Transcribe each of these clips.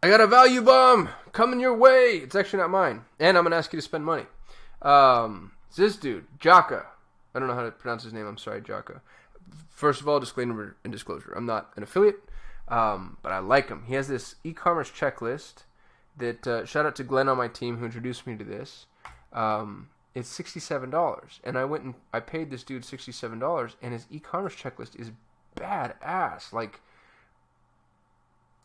I got a value bomb coming your way. It's actually not mine. And I'm going to ask you to spend money. It's this dude, Jaka. I don't know how to pronounce his name. I'm sorry, Jaka. First of all, disclaimer and disclosure. I'm not an affiliate, but I like him. He has this e-commerce checklist that, shout out to Glenn on my team who introduced me to this. It's $67. And I went and I paid this dude $67, and his e-commerce checklist is badass. Like,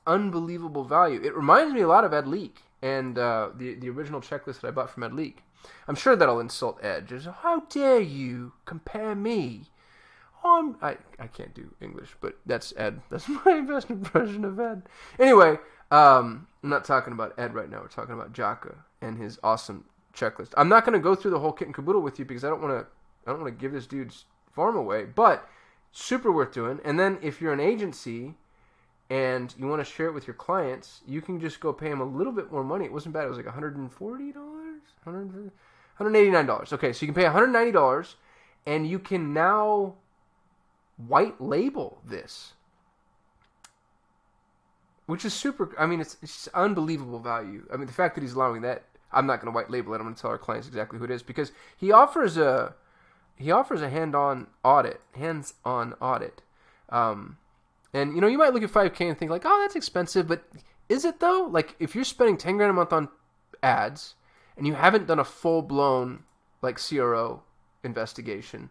unbelievable value. It reminds me a lot of Ed Leak and the original checklist that I bought from Ed Leak. I'm sure that'll insult Ed. Just, how dare you compare me? I can't do English, but that's Ed. That's my best impression of Ed. Anyway, I'm not talking about Ed right now. We're talking about Jaka and his awesome checklist. I'm not going to go through the whole kit and caboodle with you because I don't want to give this dude's farm away, but super worth doing. And then if you're an agency and you want to share it with your clients, you can just go pay them a little bit more money. It wasn't bad. It was like $140, $189. Okay, so you can pay $190, and you can now white label this, which is super. I mean, it's unbelievable value. I mean, the fact that he's allowing that, I'm not going to white label it. I'm going to tell our clients exactly who it is because he offers a hands-on audit. And, you know, you might look at 5K and think like, oh, that's expensive. But is it, though? Like, if you're spending 10 grand a month on ads and you haven't done a full-blown, like, CRO investigation,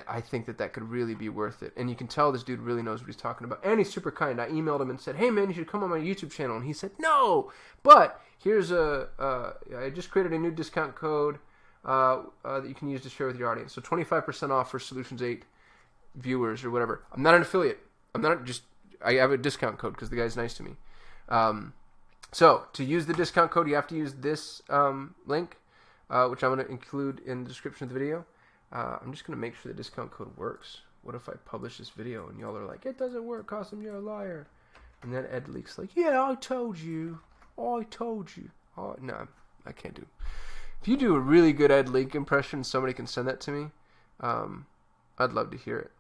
I think that could really be worth it. And you can tell this dude really knows what he's talking about. And he's super kind. I emailed him and said, hey, man, you should come on my YouTube channel. And he said, no. But here's I just created a new discount code that you can use to share with your audience. So 25% off for Solutions 8 viewers or whatever. I'm not an affiliate. I have a discount code because the guy's nice to me. So to use the discount code, you have to use this link, which I'm going to include in the description of the video. I'm just going to make sure the discount code works. What if I publish this video and y'all are like, it doesn't work, Cosm, you're a liar. And then Ed Leak's like, yeah, I told you. Oh, no, I can't do it. If you do a really good Ed Leak impression, somebody can send that to me. I'd love to hear it.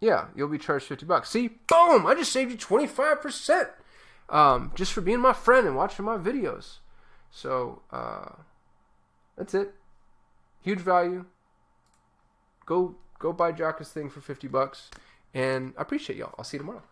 Yeah, you'll be charged $50. See, boom! I just saved you 25%, just for being my friend and watching my videos. So that's it. Huge value. Go buy Jaka's thing for $50, and I appreciate y'all. I'll see you tomorrow.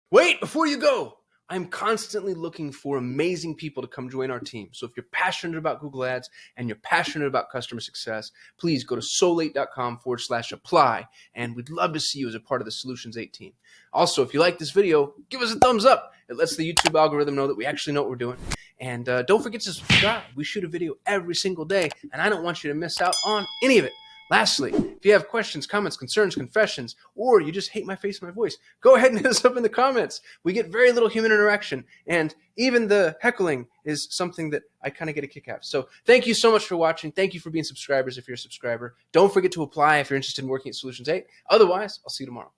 Wait, before you go, I'm constantly looking for amazing people to come join our team. So if you're passionate about Google Ads and you're passionate about customer success, please go to soul8.com/apply, and we'd love to see you as a part of the Solutions 8 team. Also, if you like this video, give us a thumbs up. It lets the YouTube algorithm know that we actually know what we're doing. And don't forget to subscribe. We shoot a video every single day, and I don't want you to miss out on any of it. Lastly, if you have questions, comments, concerns, confessions, or you just hate my face and my voice, go ahead and hit us up in the comments. We get very little human interaction, and even the heckling is something that I kind of get a kick out of. So thank you so much for watching. Thank you for being subscribers if you're a subscriber. Don't forget to apply if you're interested in working at Solutions 8. Otherwise, I'll see you tomorrow.